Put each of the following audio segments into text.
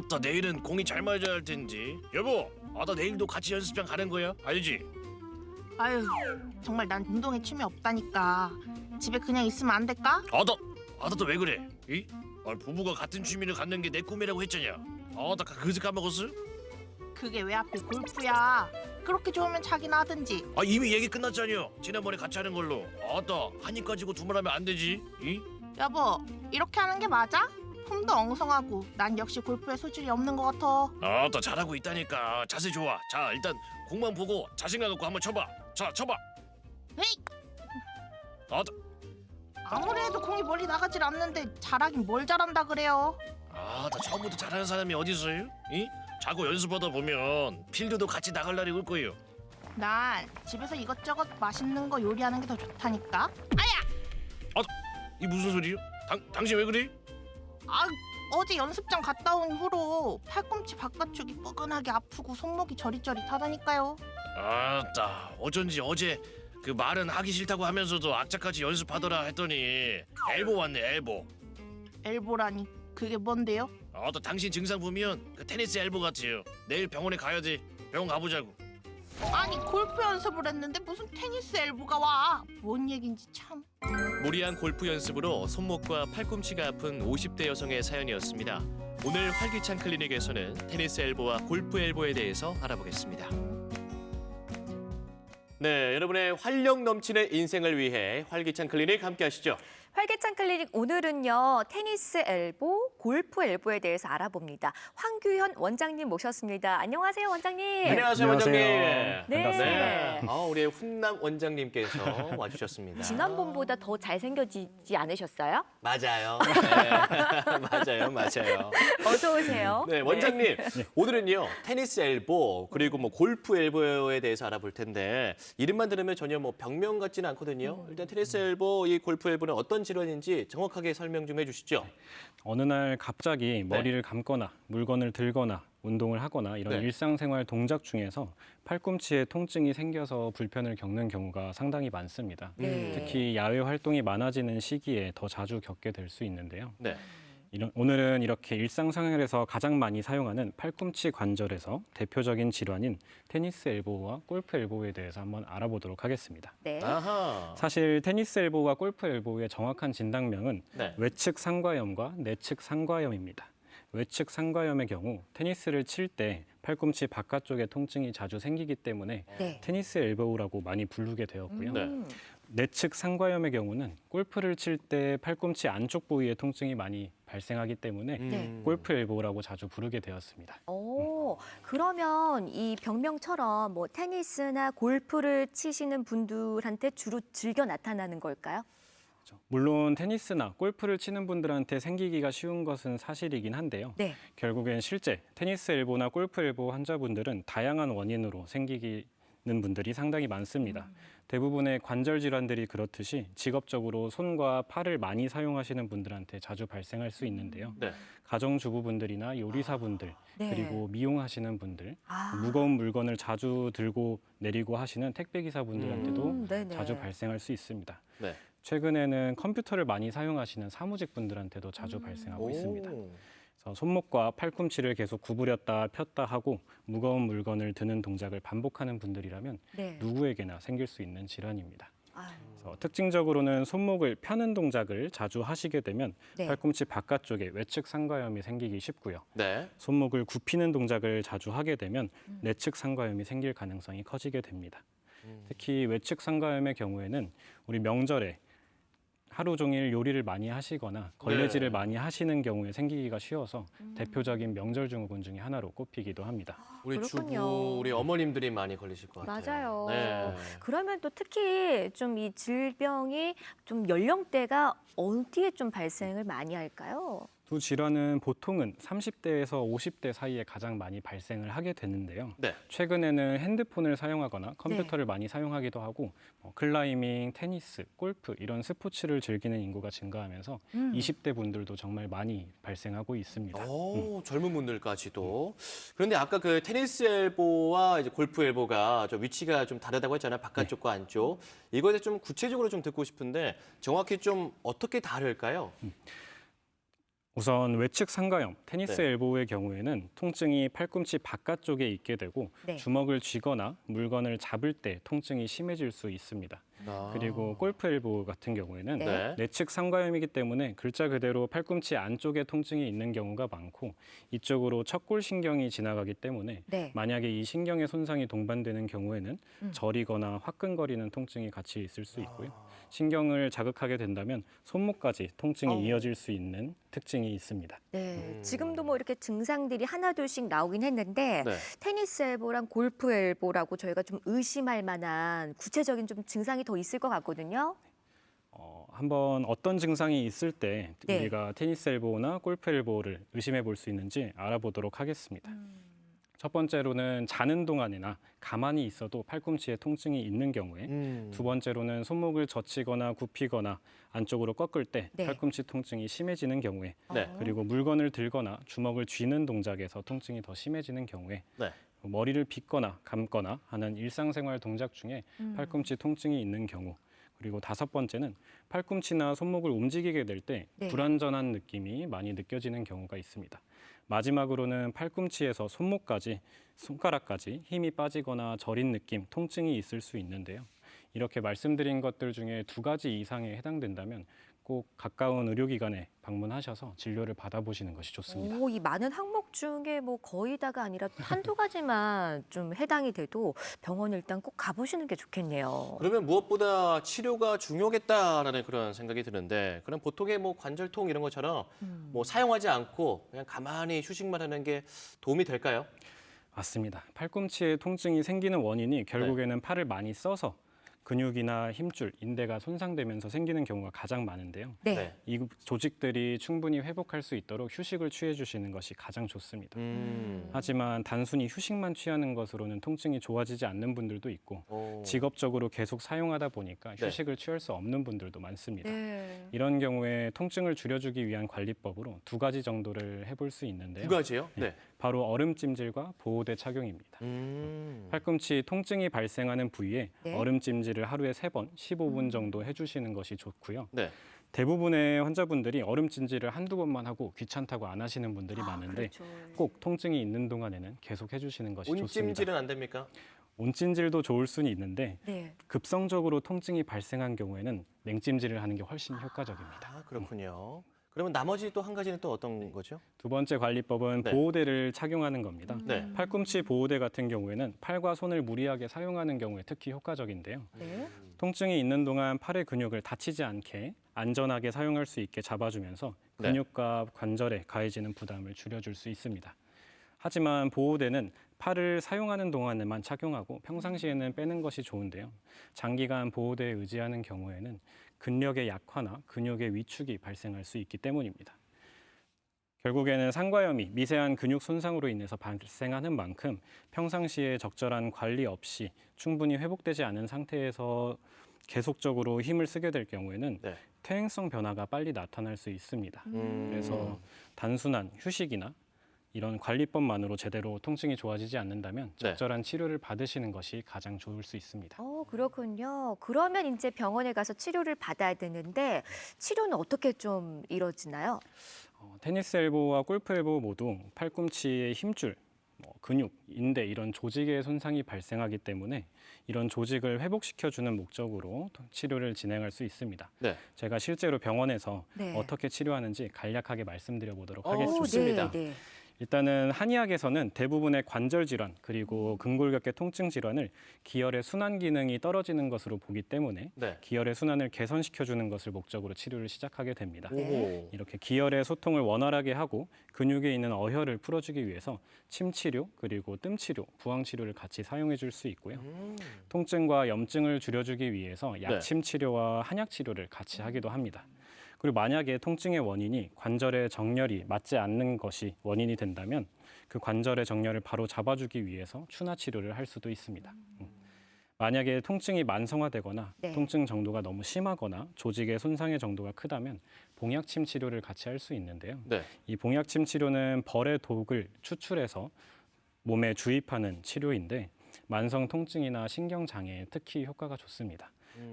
아따 내일은 공이 잘 맞아야 할 텐지. 여보, 아따 내일도 같이 연습장 가는 거야? 알지? 아유, 정말 난 운동에 취미 없다니까. 집에 그냥 있으면 안 될까? 아따 또 왜 그래? 이? 부부가 같은 취미를 갖는 게 내 꿈이라고 했잖냐. 아따 그새 까먹었어? 그게 왜 하필 골프야? 그렇게 좋으면 자기나 하든지. 이미 얘기 끝났잖여. 지난번에 같이 하는 걸로. 아따 한입 가지고 두말하면 안 되지. 이? 여보, 이렇게 하는 게 맞아? 폼도 엉성하고 난 역시 골프에 소질이 없는 것 같아. 아따 잘하고 있다니까. 자세 좋아. 자 일단 공만 보고 자신감 갖고 한번 쳐봐. 자 쳐봐. 에이! 아따 아무리 해도 공이 멀리 나가질 않는데 잘하긴 뭘 잘한다 그래요? 아따 처음부터 잘하는 사람이 어디 있어요? 이? 자꾸 연습하다 보면 필드도 같이 나갈 날이 올 거예요. 난 집에서 이것저것 맛있는 거 요리하는 게 더 좋다니까. 아야! 이 무슨 소리요? 당신 왜 그래? 아, 어제 연습장 갔다 온 후로 팔꿈치 바깥쪽이 뻐근하게 아프고 손목이 저릿저릿하다니까요. 아따 어쩐지 어제 그 말은 하기 싫다고 하면서도 악착같이 연습하더라 했더니 엘보 왔네 엘보. 엘보라니 그게 뭔데요? 아따 당신 증상 보면 그 테니스 엘보 같아요. 내일 병원에 가야 돼. 병원 가보자고. 아니 골프 연습을 했는데 무슨 테니스 엘보가 와? 뭔 얘긴지 참. 무리한 골프 연습으로 손목과 팔꿈치가 아픈 50대 여성의 사연이었습니다. 오늘 활기찬 클리닉에서는 테니스 엘보와 골프 엘보에 대해서 알아보겠습니다. 네, 여러분의 활력 넘치는 인생을 위해 활기찬 클리닉 함께 하시죠. 활기찬 클리닉 오늘은요. 테니스 엘보, 골프 엘보에 대해서 알아봅니다. 황규현 원장님 모셨습니다. 안녕하세요, 원장님. 안녕하세요, 원장님. 네. 네. 우리 훈남 원장님께서 와주셨습니다. 지난번보다 더 잘생겨지지 않으셨어요? 맞아요. 네. 맞아요. 어서 오세요. 네, 원장님. 오늘은요. 테니스 엘보 그리고 뭐 골프 엘보에 대해서 알아볼 텐데 이름만 들으면 전혀 뭐 병명 같지는 않거든요. 일단 테니스 엘보, 이 골프 엘보는 어떤 질환인지 정확하게 설명 좀 해주시죠. 어느 날 갑자기 머리를 감거나 물건을 들거나 운동을 하거나 이런 네. 일상생활 동작 중에서 팔꿈치에 통증이 생겨서 불편을 겪는 경우가 상당히 많습니다. 네. 특히 야외 활동이 많아지는 시기에 더 자주 겪게 될 수 있는데요. 네. 오늘은 이렇게 일상생활에서 가장 많이 사용하는 팔꿈치 관절에서 대표적인 질환인 테니스 엘보와 골프 엘보에 대해서 한번 알아보도록 하겠습니다. 네. 아하. 사실 테니스 엘보와 골프 엘보의 정확한 진단명은 네. 외측 상과염과 내측 상과염입니다. 외측 상과염의 경우 테니스를 칠 때 팔꿈치 바깥쪽에 통증이 자주 생기기 때문에 네. 테니스 엘보라고 많이 부르게 되었고요. 네. 내측 상과염의 경우는 골프를 칠 때 팔꿈치 안쪽 부위에 통증이 많이 발생하기 때문에 네. 골프 엘보라고 자주 부르게 되었습니다. 그러면 이 병명처럼 뭐 테니스나 골프를 치시는 분들한테 주로 즐겨 나타나는 걸까요? 물론 테니스나 골프를 치는 분들한테 생기기가 쉬운 것은 사실이긴 한데요. 네. 결국엔 실제 테니스 엘보나 골프 엘보 환자분들은 다양한 원인으로 생기는 분들이 상당히 많습니다. 대부분의 관절 질환들이 그렇듯이 직업적으로 손과 팔을 많이 사용하시는 분들한테 자주 발생할 수 있는데요. 네. 가정주부분들이나 요리사분들, 네. 그리고 미용하시는 분들, 아. 무거운 물건을 자주 들고 내리고 하시는 택배기사분들한테도 네네. 자주 발생할 수 있습니다. 네. 최근에는 컴퓨터를 많이 사용하시는 사무직분들한테도 자주 발생하고 있습니다. 오. 그래서 손목과 팔꿈치를 계속 구부렸다 폈다 하고 무거운 물건을 드는 동작을 반복하는 분들이라면 네. 누구에게나 생길 수 있는 질환입니다. 아유. 그래서 특징적으로는 손목을 펴는 동작을 자주 하시게 되면 네. 팔꿈치 바깥쪽에 외측 상과염이 생기기 쉽고요. 네. 손목을 굽히는 동작을 자주 하게 되면 내측 상과염이 생길 가능성이 커지게 됩니다. 특히 외측 상과염의 경우에는 우리 명절에 하루 종일 요리를 많이 하시거나 걸레질을 네. 많이 하시는 경우에 생기기가 쉬워서 대표적인 명절 증후군 중에 하나로 꼽히기도 합니다. 우리 그렇군요. 주부, 우리 어머님들이 많이 걸리실 것 같아요. 맞아요. 네. 그러면 또 특히 좀 이 질병이 좀 연령대가 어디에 좀 발생을 많이 할까요? 두 질환은 보통은 30대에서 50대 사이에 가장 많이 발생을 하게 되는데요. 네. 최근에는 핸드폰을 사용하거나 컴퓨터를 많이 사용하기도 하고 클라이밍, 테니스, 골프 이런 스포츠를 즐기는 인구가 증가하면서 20대 분들도 정말 많이 발생하고 있습니다. 젊은 분들까지도. 그런데 아까 그 테니스 엘보와 이제 골프 엘보가 좀 위치가 좀 다르다고 했잖아요. 바깥쪽과 안쪽. 이거에 대해서 좀 구체적으로 좀 듣고 싶은데 정확히 좀 어떻게 다를까요? 우선 외측 상가염, 테니스 네. 엘보의 경우에는 통증이 팔꿈치 바깥쪽에 있게 되고 네. 주먹을 쥐거나 물건을 잡을 때 통증이 심해질 수 있습니다. 그리고 골프 엘보 같은 경우에는 네. 내측 상가염이기 때문에 글자 그대로 팔꿈치 안쪽에 통증이 있는 경우가 많고 이쪽으로 척골 신경이 지나가기 때문에 네. 만약에 이 신경의 손상이 동반되는 경우에는 저리거나 화끈거리는 통증이 같이 있을 수 있고요. 신경을 자극하게 된다면 손목까지 통증이 이어질 수 있는 특징이 있습니다. 네, 지금도 뭐 이렇게 증상들이 하나둘씩 나오긴 했는데 네. 테니스 엘보랑 골프 엘보라고 저희가 좀 의심할 만한 구체적인 좀 증상이 더 있을 것 같거든요. 한번 어떤 증상이 있을 때 네. 우리가 테니스 엘보나 골프 엘보를 의심해 볼 수 있는지 알아보도록 하겠습니다. 첫 번째로는 자는 동안이나 가만히 있어도 팔꿈치에 통증이 있는 경우에 두 번째로는 손목을 젖히거나 굽히거나 안쪽으로 꺾을 때 네. 팔꿈치 통증이 심해지는 경우에 네. 그리고 물건을 들거나 주먹을 쥐는 동작에서 통증이 더 심해지는 경우에 네. 머리를 빗거나 감거나 하는 일상생활 동작 중에 팔꿈치 통증이 있는 경우 그리고 다섯 번째는 팔꿈치나 손목을 움직이게 될 때 네. 불안전한 느낌이 많이 느껴지는 경우가 있습니다. 마지막으로는 팔꿈치에서 손목까지 손가락까지 힘이 빠지거나 저린 느낌, 통증이 있을 수 있는데요. 이렇게 말씀드린 것들 중에 두 가지 이상에 해당된다면 꼭 가까운 의료기관에 방문하셔서 진료를 받아보시는 것이 좋습니다. 오, 이 많은 항목 중에 뭐 거의 다가 아니라 한두 가지만 좀 해당이 돼도 병원을 일단 꼭 가보시는 게 좋겠네요. 그러면 무엇보다 치료가 중요하겠다라는 그런 생각이 드는데 그럼 보통의 뭐 관절통 이런 것처럼 뭐 사용하지 않고 그냥 가만히 휴식만 하는 게 도움이 될까요? 맞습니다. 팔꿈치에 통증이 생기는 원인이 결국에는 팔을 많이 써서 근육이나 힘줄, 인대가 손상되면서 생기는 경우가 가장 많은데요. 네. 이 조직들이 충분히 회복할 수 있도록 휴식을 취해 주시는 것이 가장 좋습니다. 하지만 단순히 휴식만 취하는 것으로는 통증이 좋아지지 않는 분들도 있고 직업적으로 계속 사용하다 보니까 네. 휴식을 취할 수 없는 분들도 많습니다. 네. 이런 경우에 통증을 줄여주기 위한 관리법으로 두 가지 정도를 해볼 수 있는데요. 두 가지요? 네. 바로 얼음찜질과 보호대 착용입니다. 팔꿈치 통증이 발생하는 부위에 네. 얼음찜질을 하루에 3번, 15분 정도 해주시는 것이 좋고요. 네. 대부분의 환자분들이 얼음찜질을 한두 번만 하고 귀찮다고 안 하시는 분들이 많은데 그렇죠. 꼭 통증이 있는 동안에는 계속 해주시는 것이 좋습니다. 온찜질은 안 됩니까? 온찜질도 좋을 수는 있는데 네. 급성적으로 통증이 발생한 경우에는 냉찜질을 하는 게 훨씬 효과적입니다. 아, 그렇군요. 그러면 나머지 또 한 가지는 또 어떤 거죠? 두 번째 관리법은 네. 보호대를 착용하는 겁니다. 네. 팔꿈치 보호대 같은 경우에는 팔과 손을 무리하게 사용하는 경우에 특히 효과적인데요. 네. 통증이 있는 동안 팔의 근육을 다치지 않게 안전하게 사용할 수 있게 잡아주면서 네. 근육과 관절에 가해지는 부담을 줄여줄 수 있습니다. 하지만 보호대는 팔을 사용하는 동안에만 착용하고 평상시에는 빼는 것이 좋은데요. 장기간 보호대에 의지하는 경우에는 근력의 약화나 근육의 위축이 발생할 수 있기 때문입니다. 결국에는 상과염이 미세한 근육 손상으로 인해서 발생하는 만큼 평상시에 적절한 관리 없이 충분히 회복되지 않은 상태에서 계속적으로 힘을 쓰게 될 경우에는 네. 퇴행성 변화가 빨리 나타날 수 있습니다. 그래서 단순한 휴식이나 이런 관리법만으로 제대로 통증이 좋아지지 않는다면 네. 적절한 치료를 받으시는 것이 가장 좋을 수 있습니다. 그렇군요. 그러면 이제 병원에 가서 치료를 받아야 되는데 치료는 어떻게 좀 이루어지나요? 테니스 엘보와 골프 엘보 모두 팔꿈치의 힘줄, 근육, 인대 이런 조직의 손상이 발생하기 때문에 이런 조직을 회복시켜주는 목적으로 치료를 진행할 수 있습니다. 네. 제가 실제로 병원에서 네. 어떻게 치료하는지 간략하게 말씀드려 보도록 오, 하겠습니다. 좋습니다. 네, 네. 일단은 한의학에서는 대부분의 관절 질환 그리고 근골격계 통증 질환을 기혈의 순환 기능이 떨어지는 것으로 보기 때문에 네. 기혈의 순환을 개선시켜주는 것을 목적으로 치료를 시작하게 됩니다. 오. 이렇게 기혈의 소통을 원활하게 하고 근육에 있는 어혈을 풀어주기 위해서 침 치료 그리고 뜸 치료, 부항 치료를 같이 사용해 줄 수 있고요. 통증과 염증을 줄여주기 위해서 약침 치료와 한약 치료를 같이 하기도 합니다. 그리고 만약에 통증의 원인이 관절의 정렬이 맞지 않는 것이 원인이 된다면 그 관절의 정렬을 바로 잡아주기 위해서 추나 치료를 할 수도 있습니다. 만약에 통증이 만성화되거나 네. 통증 정도가 너무 심하거나 조직의 손상의 정도가 크다면 봉약침 치료를 같이 할 수 있는데요. 네. 이 봉약침 치료는 벌의 독을 추출해서 몸에 주입하는 치료인데 만성 통증이나 신경 장애에 특히 효과가 좋습니다.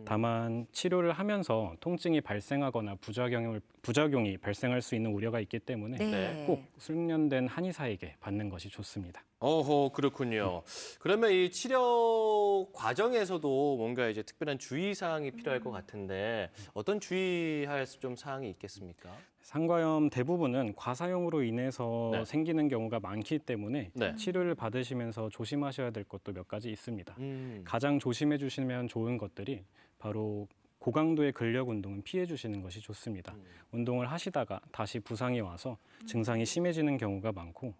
다만 치료를 하면서 통증이 발생하거나 부작용이 발생할 수 있는 우려가 있기 때문에 네. 꼭 숙련된 한의사에게 받는 것이 좋습니다. 어허, 그렇군요. 그러면 이 치료 과정에서도 뭔가 이제 특별한 주의 사항이 필요할 것 같은데 어떤 주의할 좀 사항이 있겠습니까? 상과염 대부분은 과사용으로 인해서 네. 생기는 경우가 많기 때문에 네. 치료를 받으시면서 조심하셔야 될 것도 몇 가지 있습니다. 음. 가장 조심해 주시면 좋은 것들이 바로 고강도의 근력 운동은 피해 주시는 것이 좋습니다. 운동을 하시다가 다시 부상이 와서 증상이 심해지는 경우가 많고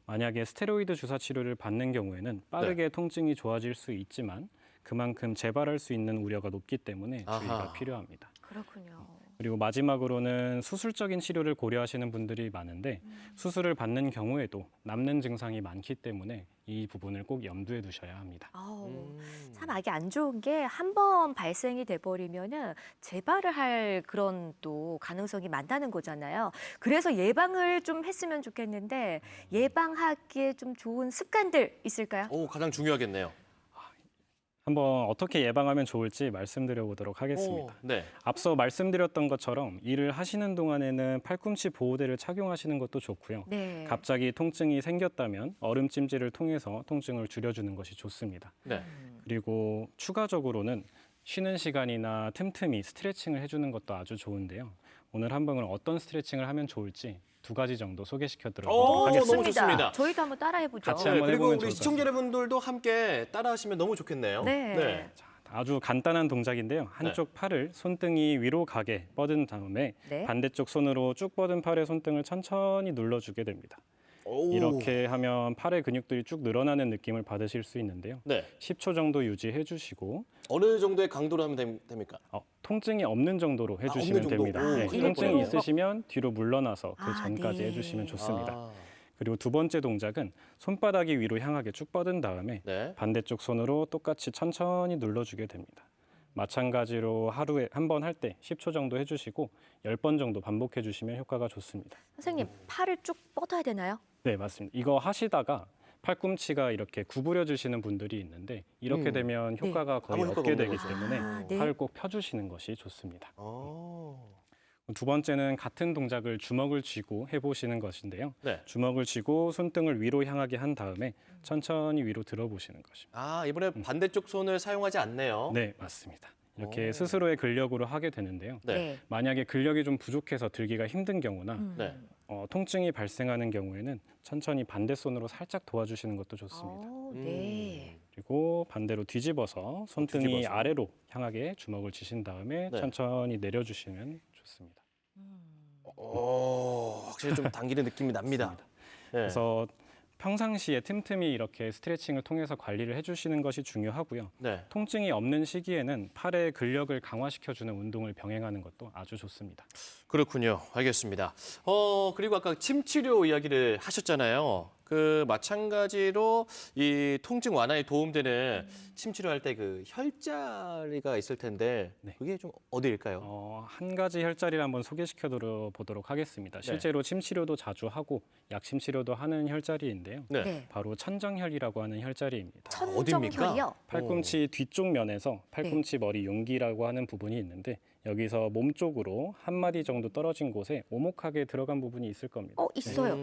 만약에 스테로이드 주사 치료를 받는 경우에는 빠르게 통증이 좋아질 수 있지만 그만큼 재발할 수 있는 우려가 높기 때문에 주의가 아하. 필요합니다. 그렇군요. 그리고 마지막으로는 수술적인 치료를 고려하시는 분들이 많은데 수술을 받는 경우에도 남는 증상이 많기 때문에 이 부분을 꼭 염두에 두셔야 합니다. 아우, 참 알기 안 좋은 게 한 번 발생이 돼버리면은 재발을 할 그런 또 가능성이 많다는 거잖아요. 그래서 예방을 좀 했으면 좋겠는데 예방하기에 좀 좋은 습관들 있을까요? 오, 가장 중요하겠네요. 한번 어떻게 예방하면 좋을지 말씀드려 보도록 하겠습니다. 오, 네. 앞서 말씀드렸던 것처럼 일을 하시는 동안에는 팔꿈치 보호대를 착용하시는 것도 좋고요. 네. 갑자기 통증이 생겼다면 얼음찜질을 통해서 통증을 줄여주는 것이 좋습니다. 네. 그리고 추가적으로는 쉬는 시간이나 틈틈이 스트레칭을 해주는 것도 아주 좋은데요. 오늘 한번 어떤 스트레칭을 하면 좋을지 2가지 정도 소개시켜 오, 드리도록 하겠습니다. 너무 좋습니다. 저희도 한번 따라해보죠. 같이 네, 한번 그리고 해보면 우리 좋을 것 시청자 여러분들도 함께 따라하시면 너무 좋겠네요. 네. 자, 아주 간단한 동작인데요. 한쪽 팔을 손등이 위로 가게 뻗은 다음에 네. 반대쪽 손으로 쭉 뻗은 팔의 손등을 천천히 눌러주게 됩니다. 오. 이렇게 하면 팔의 근육들이 쭉 늘어나는 느낌을 받으실 수 있는데요. 네. 10초 정도 유지해 주시고 어느 정도의 강도로 하면 됩니까? 통증이 없는 정도로 해주시면 없는 정도? 됩니다. 오, 네, 그렇군요. 통증이 있으시면 뒤로 물러나서 그 아, 전까지 네. 해주시면 좋습니다. 아, 그리고 2번째 동작은 손바닥이 위로 향하게 쭉 뻗은 다음에 네. 반대쪽 손으로 똑같이 천천히 눌러주게 됩니다. 마찬가지로 하루에 한 번 할 때 10초 정도 해주시고 10번 정도 반복해 주시면 효과가 좋습니다. 선생님, 팔을 쭉 뻗어야 되나요? 네, 맞습니다. 이거 하시다가 팔꿈치가 이렇게 구부려 주시는 분들이 있는데 이렇게 되면 효과가 거의 아무 효과가 없게 없는 되기 거죠. 때문에 아, 네. 팔을 꼭 펴주시는 것이 좋습니다. 오. 2번째는 같은 동작을 주먹을 쥐고 해보시는 것인데요. 네. 주먹을 쥐고 손등을 위로 향하게 한 다음에 천천히 위로 들어보시는 것입니다. 아, 이번에 반대쪽 손을 사용하지 않네요. 네, 맞습니다. 이렇게 오. 스스로의 근력으로 하게 되는데요. 네. 만약에 근력이 좀 부족해서 들기가 힘든 경우나 네. 통증이 발생하는 경우에는 천천히 반대 손으로 살짝 도와주시는 것도 좋습니다. 네. 그리고 반대로 뒤집어서 손등이 뒤집어서. 아래로 향하게 주먹을 쥐신 다음에 네. 천천히 내려주시면 좋습니다. 오, 확실히 좀 당기는 느낌이 납니다. 네. 그래서 평상시에 틈틈이 이렇게 스트레칭을 통해서 관리를 해주시는 것이 중요하고요. 네. 통증이 없는 시기에는 팔의 근력을 강화시켜주는 운동을 병행하는 것도 아주 좋습니다. 그렇군요. 알겠습니다. 그리고 아까 침 치료 이야기를 하셨잖아요. 그 마찬가지로 이 통증 완화에 도움되는 침 치료할 때 그 혈자리가 있을 텐데 네. 그게 좀 어디일까요? 한 가지 혈자리를 한번 소개시켜 보도록 하겠습니다. 네. 실제로 침 치료도 자주 하고 약침 치료도 하는 혈자리인데요. 네. 네. 바로 천정혈이라고 하는 혈자리입니다. 천정혈이요? 팔꿈치 뒤쪽 면에서 팔꿈치 머리 용기라고 하는 부분이 있는데 여기서 몸 쪽으로 한 마디 정도 떨어진 곳에 오목하게 들어간 부분이 있을 겁니다. 있어요.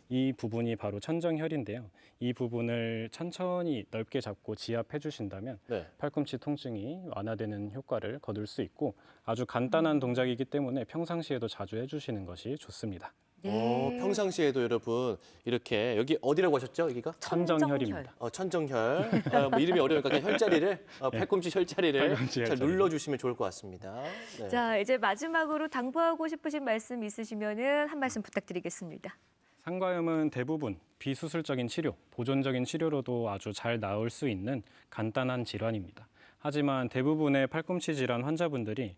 이 부분이 바로 천정혈인데요. 이 부분을 천천히 넓게 잡고 지압해 주신다면 네. 팔꿈치 통증이 완화되는 효과를 거둘 수 있고 아주 간단한 동작이기 때문에 평상시에도 자주 해주시는 것이 좋습니다. 네. 평상시에도 여러분 이렇게 여기 어디라고 하셨죠? 여기가? 천정혈입니다. 천정혈. 뭐 이름이 어려우니까 그냥 혈자리를 팔꿈치 혈자리를 팔꿈치 잘 혈자리. 눌러주시면 좋을 것 같습니다. 네. 자, 이제 마지막으로 당부하고 싶으신 말씀 있으시면은 한 말씀 부탁드리겠습니다. 상과염은 대부분 비수술적인 치료, 보존적인 치료로도 아주 잘 나을 수 있는 간단한 질환입니다. 하지만 대부분의 팔꿈치 질환 환자분들이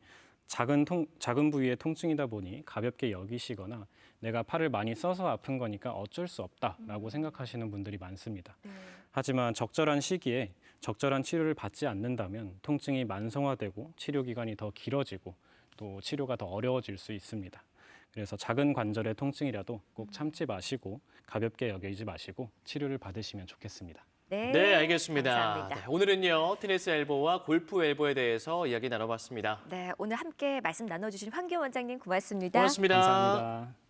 작은 부위의 통증이다 보니 가볍게 여기시거나 내가 팔을 많이 써서 아픈 거니까 어쩔 수 없다라고 생각하시는 분들이 많습니다. 하지만 적절한 시기에 적절한 치료를 받지 않는다면 통증이 만성화되고 치료 기간이 더 길어지고 또 치료가 더 어려워질 수 있습니다. 그래서 작은 관절의 통증이라도 꼭 참지 마시고 가볍게 여기지 마시고 치료를 받으시면 좋겠습니다. 네, 네, 알겠습니다. 감사합니다. 네, 오늘은요 테니스 엘보와 골프 엘보에 대해서 이야기 나눠봤습니다. 네, 오늘 함께 말씀 나눠주신 황교 원장님 고맙습니다. 고맙습니다. 감사합니다.